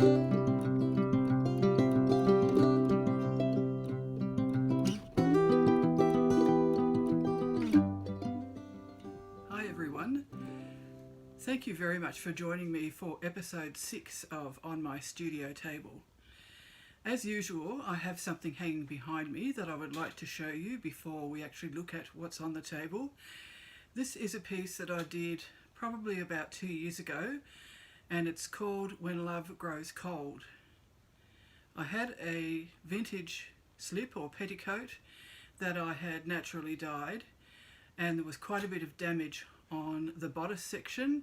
Hi everyone, thank you very much for joining me for episode 6 of On My Studio Table. As usual, I have something hanging behind me that I would like to show you before we actually look at what's on the table. This is a piece that I did probably about 2 years ago, and it's called When Love Grows Cold. I had a vintage slip or petticoat that I had naturally dyed, and there was quite a bit of damage on the bodice section,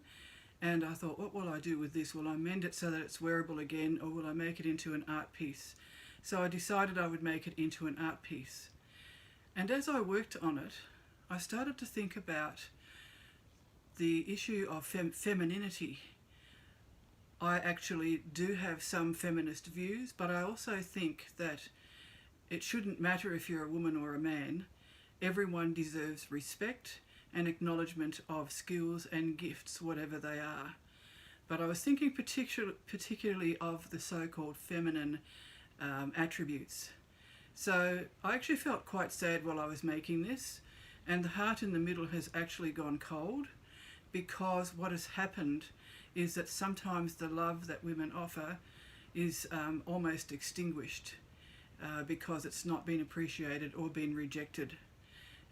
and I thought, what will I do with this? Will I mend it so that it's wearable again, or will I make it into an art piece? So I decided I would make it into an art piece. And as I worked on it, I started to think about the issue of femininity. I actually do have some feminist views, but I also think that it shouldn't matter if you're a woman or a man. Everyone deserves respect and acknowledgement of skills and gifts, whatever they are. But I was thinking particularly of the so-called feminine attributes. So I actually felt quite sad while I was making this, and the heart in the middle has actually gone cold, because what has happened is that sometimes the love that women offer is almost extinguished because it's not been appreciated or been rejected.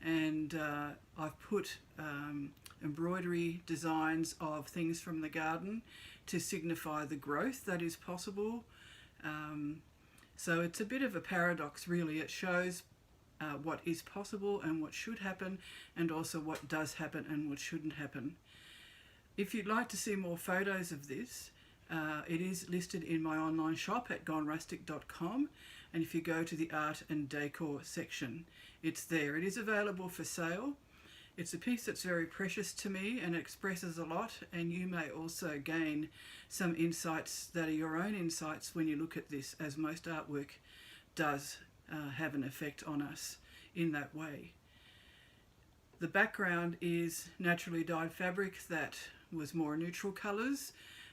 And I've put embroidery designs of things from the garden to signify the growth that is possible. So it's a bit of a paradox, really. It shows what is possible and what should happen, and also what does happen and what shouldn't happen. If you'd like to see more photos of this, it is listed in my online shop at gonerustic.com, and if you go to the art and decor section, it's there. It is available for sale. It's a piece that's very precious to me and expresses a lot, and you may also gain some insights that are your own insights when you look at this, as most artwork does have an effect on us in that way. The background is naturally dyed fabric that was more neutral colours.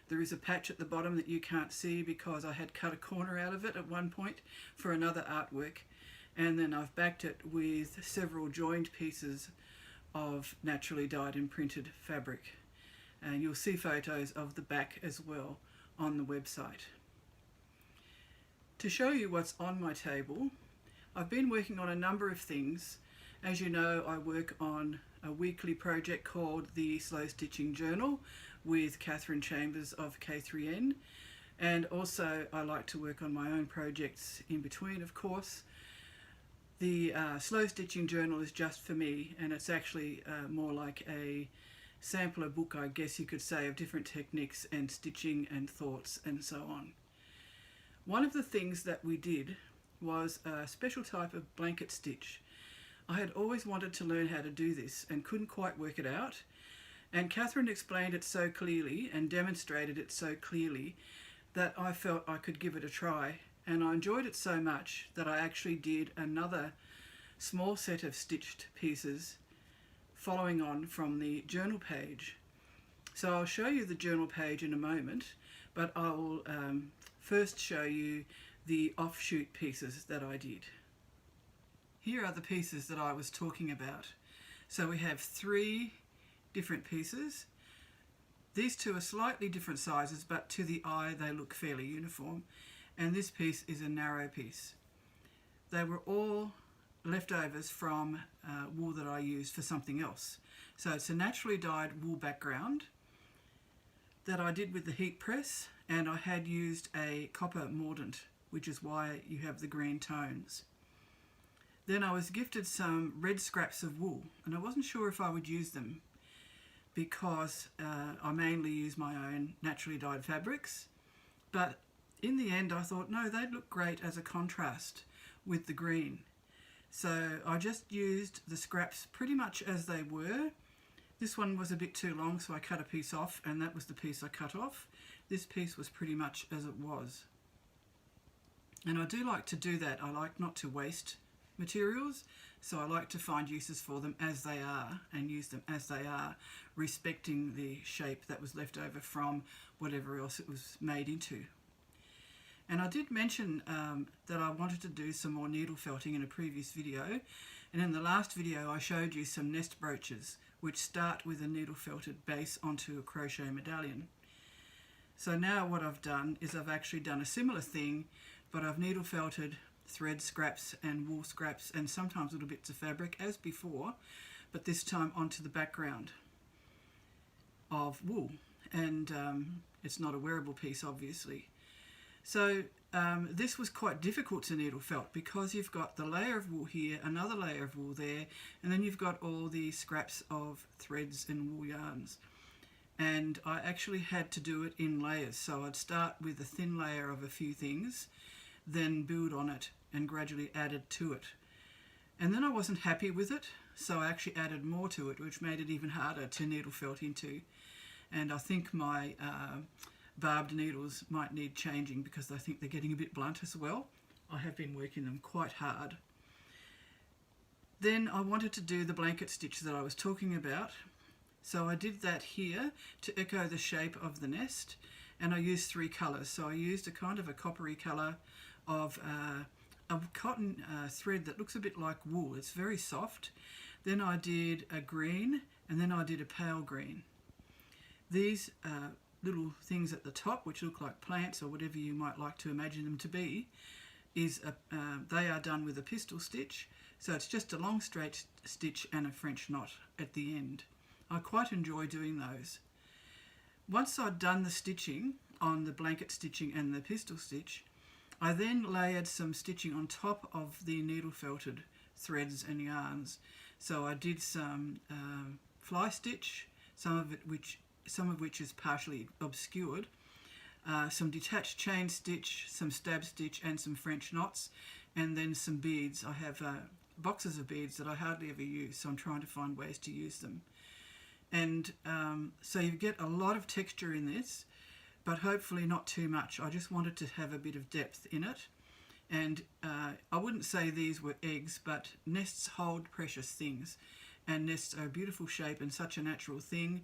There is a patch at the bottom that you can't see because I had cut a corner out of it at one point for another artwork, and then I've backed it with several joined pieces of naturally dyed and printed fabric, and you'll see photos of the back as well on the website. To show you what's on my table, I've been working on a number of things. As you know, I work on a weekly project called the Slow Stitching Journal with K3n Chambers of K3n, and also I like to work on my own projects in between, of course. The Slow Stitching Journal is just for me, and it's actually more like a sampler book, I guess you could say, of different techniques and stitching and thoughts and so on. One of the things that we did was a special type of blanket stitch. I had always wanted to learn how to do this and couldn't quite work it out, and K3n explained it so clearly and demonstrated it so clearly that I felt I could give it a try, and I enjoyed it so much that I actually did another small set of stitched pieces following on from the journal page. So I'll show you the journal page in a moment, but I will first show you the offshoot pieces that I did. Here are the pieces that I was talking about. So we have 3 different pieces. These 2 are slightly different sizes, but to the eye they look fairly uniform. And this piece is a narrow piece. They were all leftovers from wool that I used for something else. So it's a naturally dyed wool background that I did with the heat press, and I had used a copper mordant, which is why you have the green tones. Then I was gifted some red scraps of wool, and I wasn't sure if I would use them because I mainly use my own naturally dyed fabrics, but in the end I thought, no, they'd look great as a contrast with the green. So I just used the scraps pretty much as they were. This one was a bit too long, so I cut a piece off, and that was the piece I cut off. This piece was pretty much as it was. And I do like to do that. I like not to waste materials, so I like to find uses for them as they are and use them as they are, respecting the shape that was left over from whatever else it was made into. And I did mention that I wanted to do some more needle felting in a previous video, and in the last video I showed you some nest brooches which start with a needle felted base onto a crochet medallion. So now what I've done is I've actually done a similar thing, but I've needle felted thread scraps and wool scraps and sometimes little bits of fabric as before, but this time onto the background of wool, and it's not a wearable piece obviously. So this was quite difficult to needle felt because you've got the layer of wool here, another layer of wool there, and then you've got all the scraps of threads and wool yarns. And I actually had to do it in layers, so I'd start with a thin layer of a few things, then build on it and gradually added to it. And then I wasn't happy with it, so I actually added more to it, which made it even harder to needle felt into. And I think my barbed needles might need changing because I think they're getting a bit blunt as well. I have been working them quite hard. Then I wanted to do the blanket stitch that I was talking about. So I did that here to echo the shape of the nest, and I used 3 colours. So I used a kind of a coppery colour of a cotton thread that looks a bit like wool. It's very soft. Then I did a green, and then I did a pale green. These little things at the top, which look like plants or whatever you might like to imagine them to be, they are done with a pistol stitch. So it's just a long straight stitch and a French knot at the end. I quite enjoy doing those. Once I'd done the stitching on the blanket stitching and the pistol stitch, I then layered some stitching on top of the needle felted threads and yarns. So I did some fly stitch, some of which is partially obscured, some detached chain stitch, some stab stitch and some French knots, and then some beads. I have boxes of beads that I hardly ever use, so I'm trying to find ways to use them. And so you get a lot of texture in this, but hopefully not too much. I just wanted to have a bit of depth in it. And I wouldn't say these were eggs, but nests hold precious things. And nests are a beautiful shape and such a natural thing.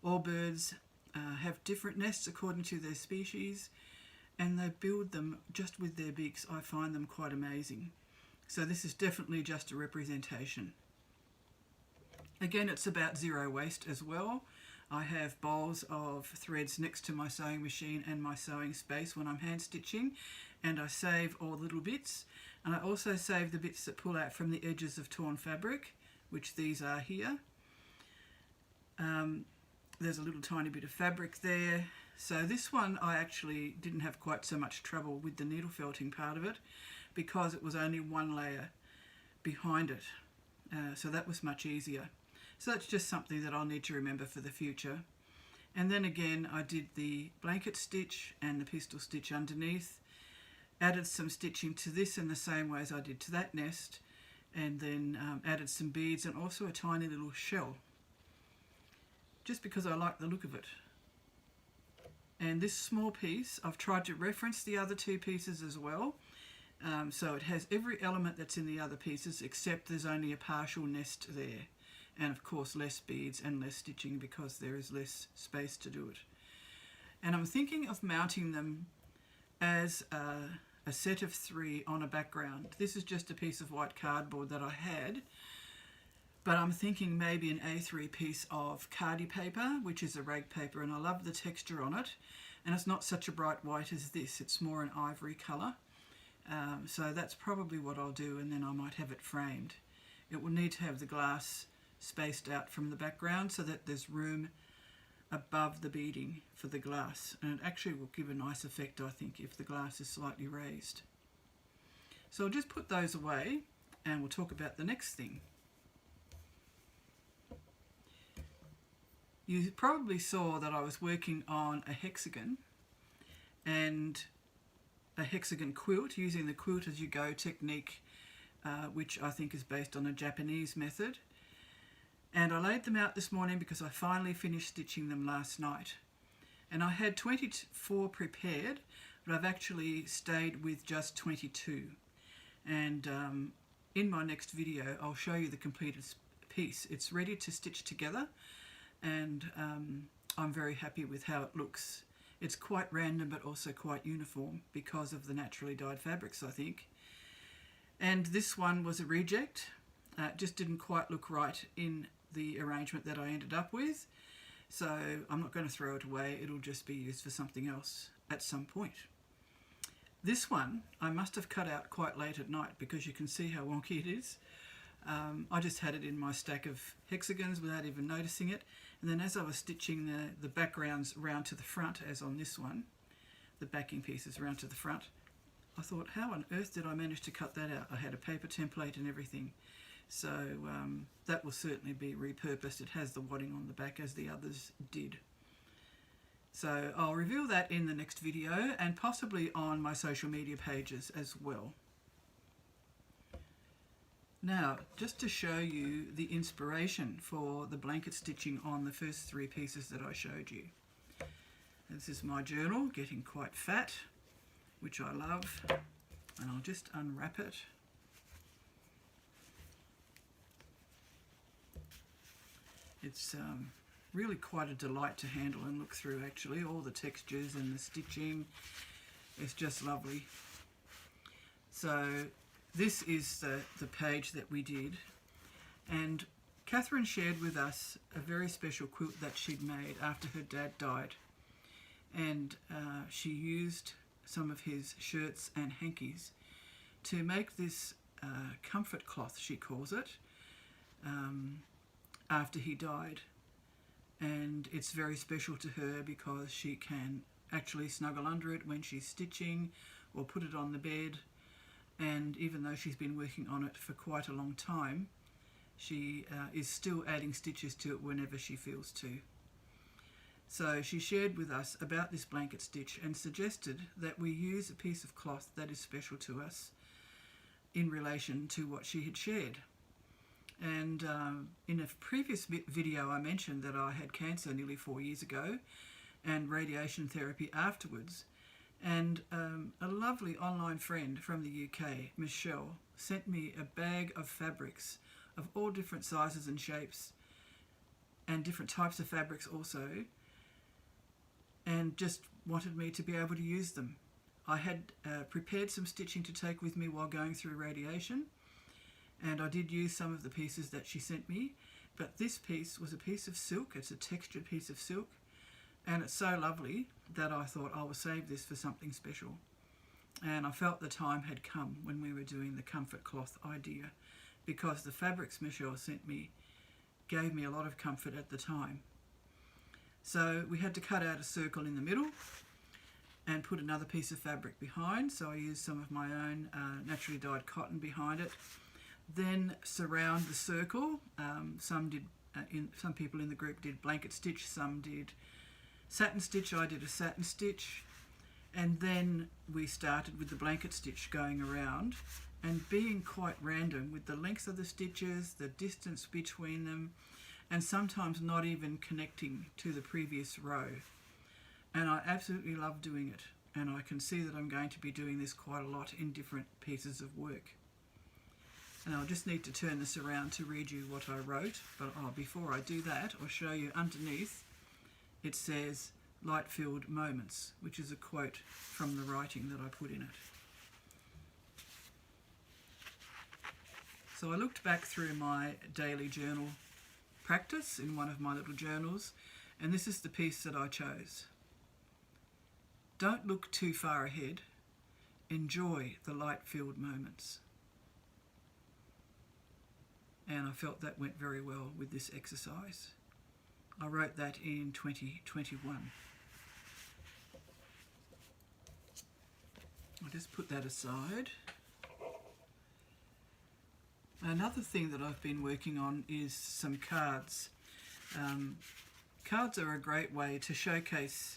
All birds have different nests according to their species, and they build them just with their beaks. I find them quite amazing. So this is definitely just a representation. Again, it's about zero waste as well. I have bowls of threads next to my sewing machine and my sewing space when I'm hand stitching, and I save all the little bits. And I also save the bits that pull out from the edges of torn fabric, which these are here. There's a little tiny bit of fabric there. So this one I actually didn't have quite so much trouble with the needle felting part of it because it was only one layer behind it. So that was much easier. So that's just something that I'll need to remember for the future. And then again I did the blanket stitch and the pistol stitch underneath, added some stitching to this in the same way as I did to that nest, and then added some beads and also a tiny little shell, just because I like the look of it. And this small piece, I've tried to reference the other 2 pieces as well. So it has every element that's in the other pieces, except there's only a partial nest there. And of course less beads and less stitching because there is less space to do it. And I'm thinking of mounting them as a set of 3 on a background. This is just a piece of white cardboard that I had, but I'm thinking maybe an A3 piece of cardi paper, which is a rag paper, and I love the texture on it. And it's not such a bright white as this, it's more an ivory colour. So that's probably what I'll do, and then I might have it framed. It will need to have the glass spaced out from the background so that there's room above the beading for the glass, and it actually will give a nice effect, I think, if the glass is slightly raised. So I'll just put those away and we'll talk about the next thing. You probably saw that I was working on a hexagon and a hexagon quilt using the quilt as you go technique, which I think is based on a Japanese method. And I laid them out this morning because I finally finished stitching them last night. And I had 24 prepared, but I've actually stayed with just 22. And in my next video, I'll show you the completed piece. It's ready to stitch together, and I'm very happy with how it looks. It's quite random but also quite uniform because of the naturally dyed fabrics, I think. And this one was a reject. It just didn't quite look right in the arrangement that I ended up with. So I'm not going to throw it away. It'll just be used for something else at some point. This one I must have cut out quite late at night because you can see how wonky it is. I just had it in my stack of hexagons without even noticing it. And then as I was stitching the backgrounds round to the front, as on this one, the backing pieces round to the front, I thought, how on earth did I manage to cut that out? I had a paper template and everything. So that will certainly be repurposed. It has the wadding on the back as the others did. So I'll reveal that in the next video and possibly on my social media pages as well. Now, just to show you the inspiration for the blanket stitching on the first 3 pieces that I showed you. This is my journal, getting quite fat, which I love, and I'll just unwrap it. It's really quite a delight to handle and look through, actually. All the textures and the stitching, it's just lovely. So this is the page that we did, and K3n shared with us a very special quilt that she'd made after her dad died, and she used some of his shirts and hankies to make this comfort cloth, she calls it, after he died. And it's very special to her because she can actually snuggle under it when she's stitching or put it on the bed. And even though she's been working on it for quite a long time, she is still adding stitches to it whenever she feels to. So she shared with us about this blanket stitch and suggested that we use a piece of cloth that is special to us in relation to what she had shared. And in a previous video I mentioned that I had cancer nearly 4 years ago and radiation therapy afterwards. And a lovely online friend from the UK, Michelle, sent me a bag of fabrics of all different sizes and shapes and different types of fabrics also, and just wanted me to be able to use them. I had prepared some stitching to take with me while going through radiation, and I did use some of the pieces that she sent me, but this piece was a piece of silk. It's a textured piece of silk, and it's so lovely that I thought I will save this for something special. And I felt the time had come when we were doing the comfort cloth idea, because the fabrics Michelle sent me gave me a lot of comfort at the time. So we had to cut out a circle in the middle and put another piece of fabric behind. So I used some of my own naturally dyed cotton behind it. Then surround the circle. Some people in the group did blanket stitch, some did satin stitch. I did a satin stitch, and then we started with the blanket stitch going around and being quite random with the lengths of the stitches, the distance between them, and sometimes not even connecting to the previous row. And I absolutely love doing it, and I can see that I'm going to be doing this quite a lot in different pieces of work. And I'll just need to turn this around to read you what I wrote, but before I do that, I'll show you underneath. It says light-filled moments, which is a quote from the writing that I put in it. So I looked back through my daily journal practice in one of my little journals, and this is the piece that I chose. Don't look too far ahead. Enjoy the light-filled moments. And I felt that went very well with this exercise. I wrote that in 2021. I'll just put that aside. Another thing that I've been working on is some cards. Cards are a great way to showcase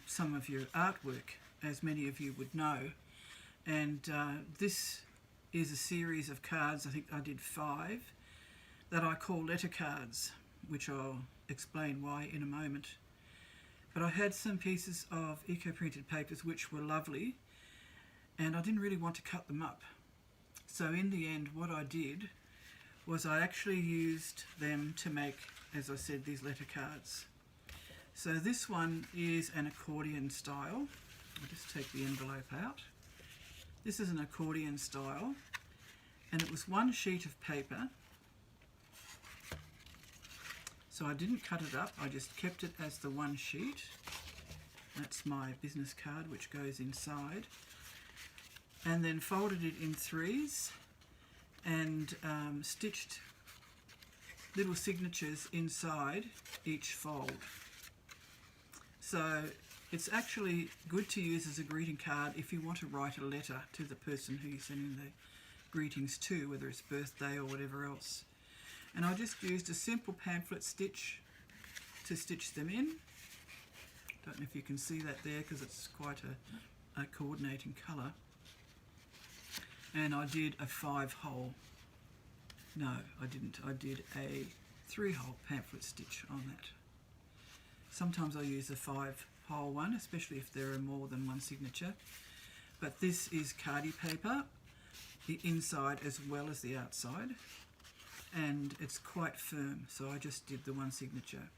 some of your artwork, as many of you would know. And this is a series of cards, I think I did 5, that I call letter cards, which I'll explain why in a moment. But I had some pieces of eco-printed papers which were lovely, and I didn't really want to cut them up. So in the end, what I did was I actually used them to make, as I said, these letter cards. So this one is an accordion style. I'll just take the envelope out. This is an accordion style, and it was one sheet of paper. So I didn't cut it up, I just kept it as the one sheet. That's my business card, which goes inside. And then folded it in threes and stitched little signatures inside each fold. So it's actually good to use as a greeting card if you want to write a letter to the person who you're sending the greetings to, whether it's birthday or whatever else. And I just used a simple pamphlet stitch to stitch them in. Don't know if you can see that there because it's quite a coordinating colour. And I did a 5-hole. No, I didn't. I did a 3-hole pamphlet stitch on that. Sometimes I use a 5-hole one, especially if there are more than one signature. But this is cardi paper, the inside as well as the outside. And it's quite firm, so I just did the one signature.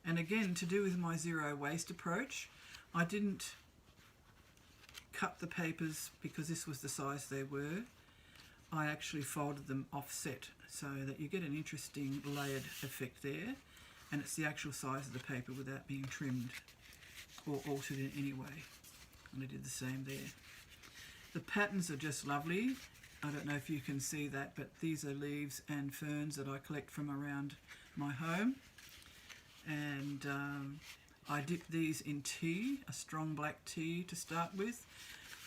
And again, to do with my zero waste approach, I didn't cut the papers because this was the size they were. I actually folded them offset so that you get an interesting layered effect there, and it's the actual size of the paper without being trimmed or altered in any way. And I did the same there. The patterns are just lovely. I don't know if you can see that, but these are leaves and ferns that I collect from around my home. And I dip these in tea, a strong black tea to start with,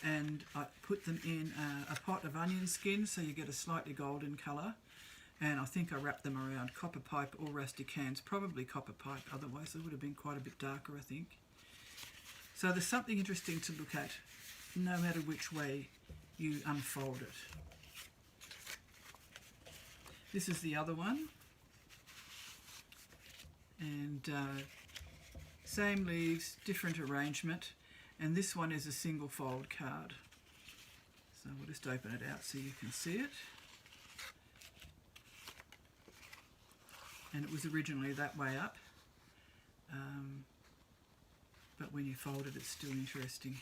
and I put them in a pot of onion skin so you get a slightly golden colour. And I think I wrapped them around copper pipe or rustic cans, probably copper pipe, otherwise it would have been quite a bit darker, I think. So there's something interesting to look at, no matter which way you unfold it. This is the other one, and same leaves, different arrangement, and this one is a single fold card. So we'll just open it out so you can see it. And it was originally that way up, but when you fold it, it's still interesting.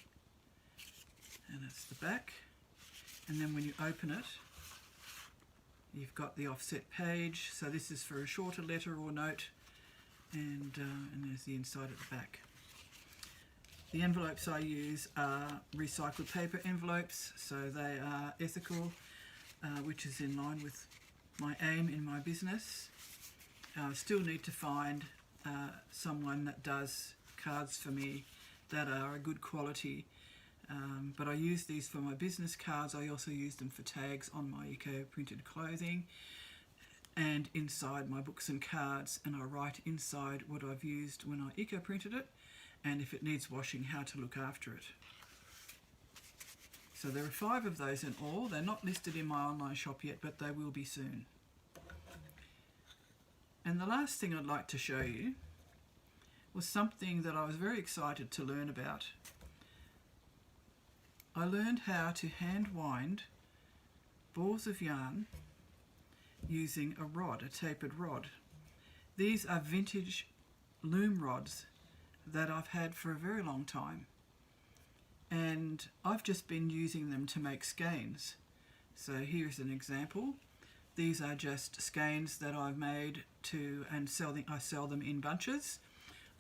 And that's the back. And then when you open it, you've got the offset page. So this is for a shorter letter or note, and there's the inside at the back. The envelopes I use are recycled paper envelopes, so they are ethical, which is in line with my aim in my business. I still need to find someone that does cards for me that are a good quality, but I use these for my business cards. I also use them for tags on my eco-printed clothing and inside my books and cards, and I write inside what I've used when I eco-printed it, and if it needs washing, how to look after it. So there are 5 of those in all. They're not listed in my online shop yet, but they will be soon. And the last thing I'd like to show you was something that I was very excited to learn about. I learned how to hand wind balls of yarn using a rod, a tapered rod. These are vintage loom rods that I've had for a very long time, and I've just been using them to make skeins. So here's an example. These are just skeins that I've made and I sell them in bunches,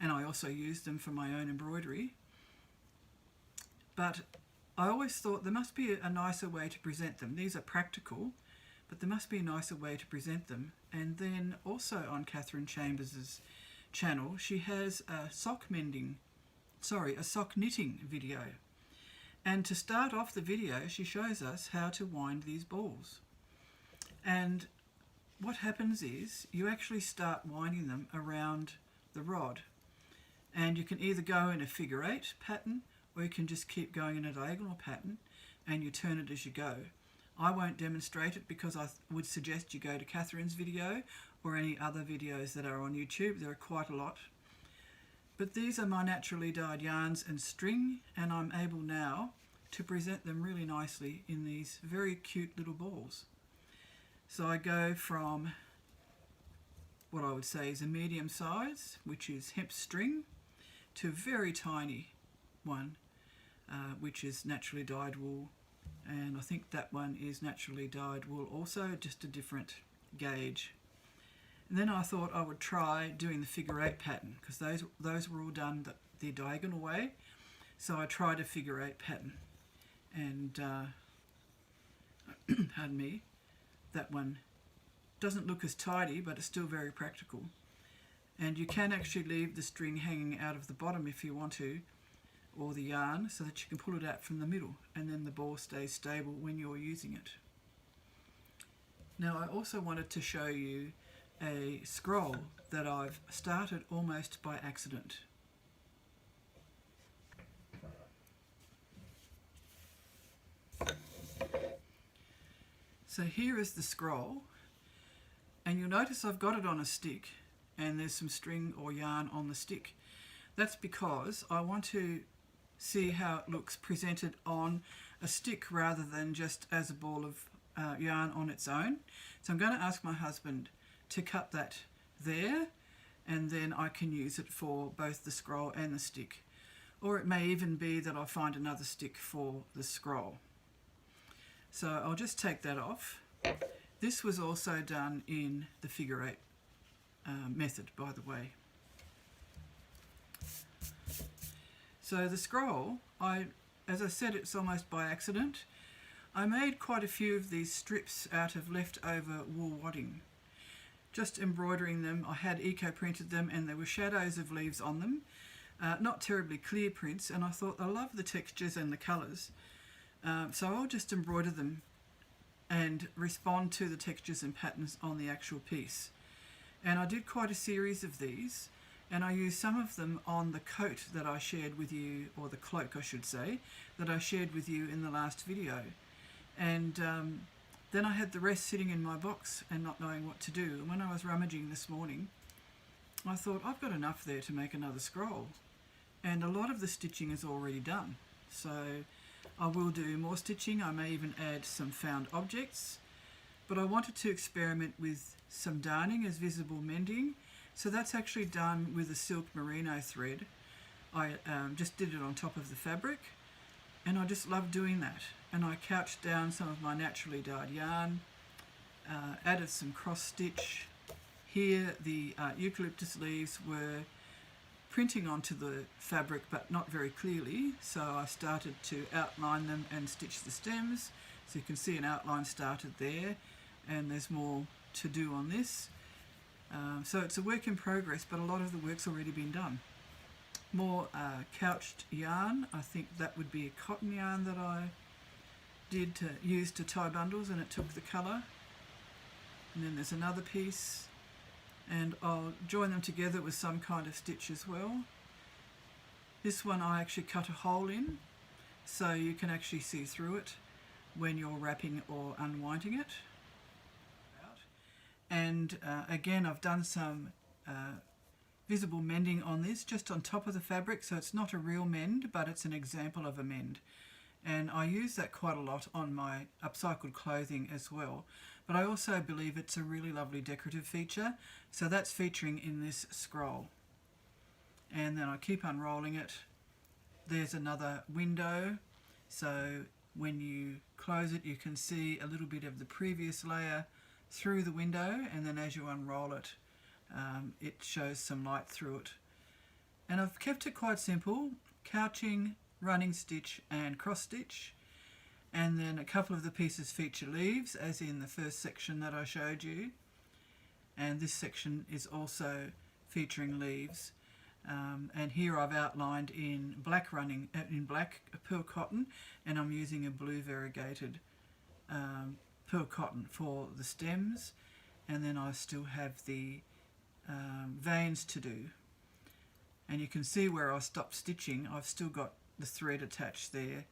and I also use them for my own embroidery. But I always thought there must be a nicer way to present them. These are practical, but there must be a nicer way to present them. And then also on K3n Chambers' channel, she has a sock knitting video. And to start off the video, she shows us how to wind these balls. And what happens is you actually start winding them around the rod, and you can either go in a figure 8 pattern, or you can just keep going in a diagonal pattern and you turn it as you go. I won't demonstrate it because I would suggest you go to K3n's video or any other videos that are on YouTube. There are quite a lot. But these are my naturally dyed yarns and string, and I'm able now to present them really nicely in these very cute little balls. So I go from what I would say is a medium size, which is hemp string, to a very tiny one, which is naturally dyed wool, and I think that one is naturally dyed wool also, just a different gauge. And then I thought I would try doing the figure 8 pattern, because those were all done the diagonal way. So I tried a figure 8 pattern, and pardon me, that one doesn't look as tidy, but it's still very practical. And you can actually leave the string hanging out of the bottom if you want to, or the yarn, so that you can pull it out from the middle, and then the ball stays stable when you're using it. Now I also wanted to show you a scroll that I've started almost by accident. So here is the scroll, and you'll notice I've got it on a stick and there's some string or yarn on the stick. That's because I want to see how it looks presented on a stick rather than just as a ball of yarn on its own. So I'm going to ask my husband to cut that there, and then I can use it for both the scroll and the stick. Or it may even be that I'll find another stick for the scroll. So I'll just take that off. This was also done in the figure 8 method, by the way. So the scroll, as I said, it's almost by accident. I made quite a few of these strips out of leftover wool wadding. Just embroidering them. I had eco-printed them, and there were shadows of leaves on them. Not terribly clear prints, and I thought I love the textures and the colours. So I'll just embroider them and respond to the textures and patterns on the actual piece. And I did quite a series of these, and I used some of them on the coat that I shared with you, or the cloak I should say, that I shared with you in the last video. And then I had the rest sitting in my box and not knowing what to do. And when I was rummaging this morning, I thought I've got enough there to make another scroll. And a lot of the stitching is already done. So I will do more stitching. I may even add some found objects, but I wanted to experiment with some darning as visible mending. So that's actually done with a silk merino thread. I just did it on top of the fabric, and I just love doing that. And I couched down some of my naturally dyed yarn, added some cross stitch. Here the eucalyptus leaves were printing onto the fabric, but not very clearly, so I started to outline them and stitch the stems. So you can see an outline started there, and there's more to do on this. So it's a work in progress, but a lot of the work's already been done. More couched yarn. I think that would be a cotton yarn that I did to use to tie bundles, and it took the colour. And then there's another piece, and I'll join them together with some kind of stitch as well. This one I actually cut a hole in, so you can actually see through it when you're wrapping or unwinding it. And again, I've done some visible mending on this, just on top of the fabric, so it's not a real mend, but it's an example of a mend. And I use that quite a lot on my upcycled clothing as well. But I also believe it's a really lovely decorative feature, so that's featuring in this scroll. And then I keep unrolling it. There's another window, so when you close it you can see a little bit of the previous layer through the window, and then as you unroll it, it shows some light through it. And I've kept it quite simple: couching, running stitch and cross stitch. And then a couple of the pieces feature leaves, as in the first section that I showed you, and this section is also featuring leaves. And here I've outlined in black pearl cotton, and I'm using a blue variegated pearl cotton for the stems, and then I still have the veins to do. And you can see where I stopped stitching, I've still got the thread attached there,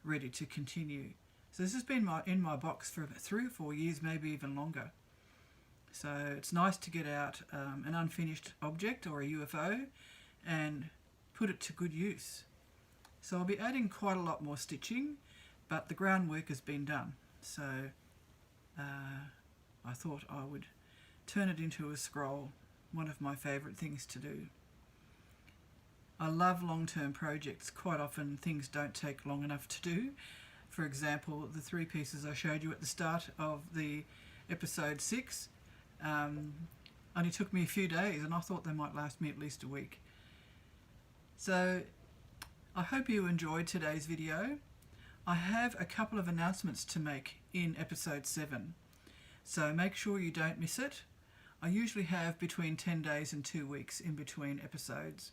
ready to continue. So this has been in my box for about 3 or 4 years, maybe even longer. So it's nice to get out an unfinished object or a UFO and put it to good use. So I'll be adding quite a lot more stitching, but the groundwork has been done. So I thought I would turn it into a scroll, one of my favourite things to do. I love long-term projects. Quite often things don't take long enough to do. For example, the 3 pieces I showed you at the start of the episode 6 only took me a few days, and I thought they might last me at least a week. So I hope you enjoyed today's video. I have a couple of announcements to make in episode 7, so make sure you don't miss it. I usually have between 10 days and 2 weeks in between episodes.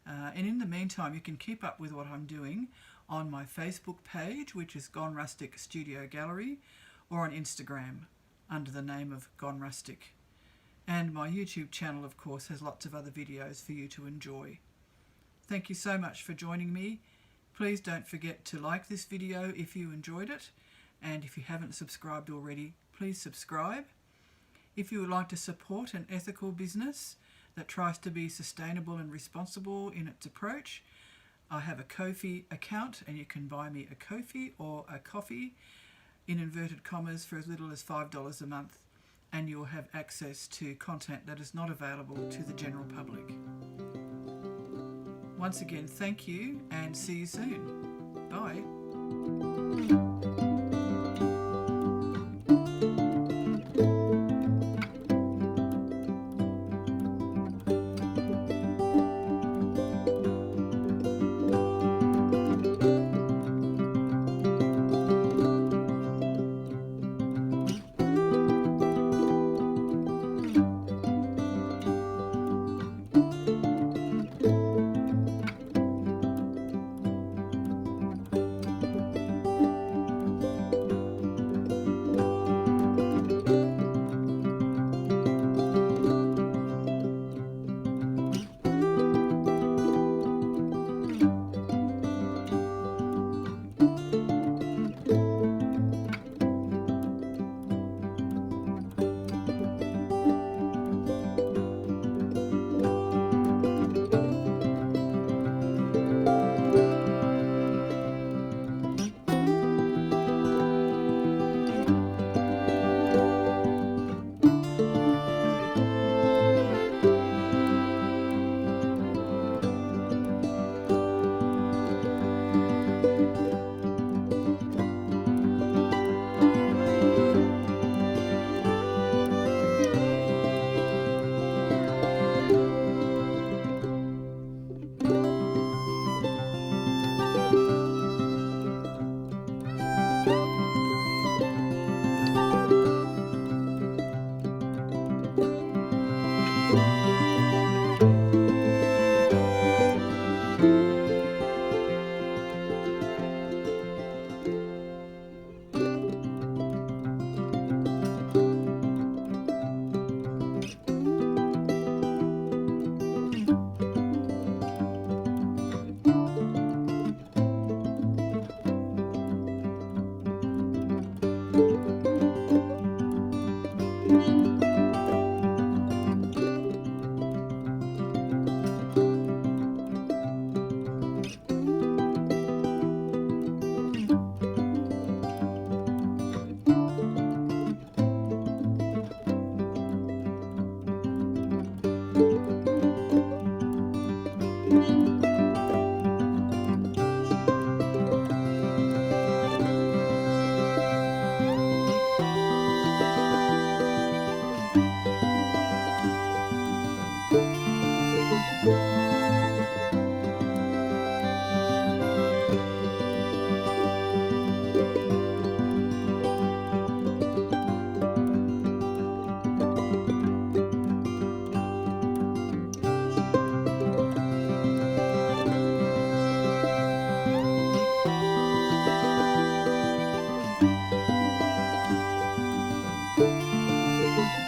And in the meantime, you can keep up with what I'm doing on my Facebook page, which is Gone Rustic Studio Gallery, or on Instagram under the name of Gone Rustic. And my YouTube channel, of course, has lots of other videos for you to enjoy. Thank you so much for joining me. Please don't forget to like this video if you enjoyed it, and if you haven't subscribed already, please subscribe. If you would like to support an ethical business that tries to be sustainable and responsible in its approach, I have a Ko-fi account, and you can buy me a Ko-fi or a coffee in inverted commas for as little as $5 a month, and you'll have access to content that is not available to the general public. Once again, thank you, and see you soon. Bye.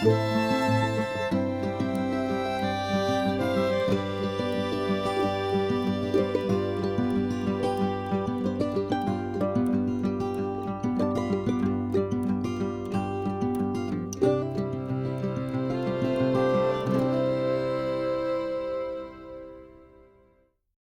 Thank you.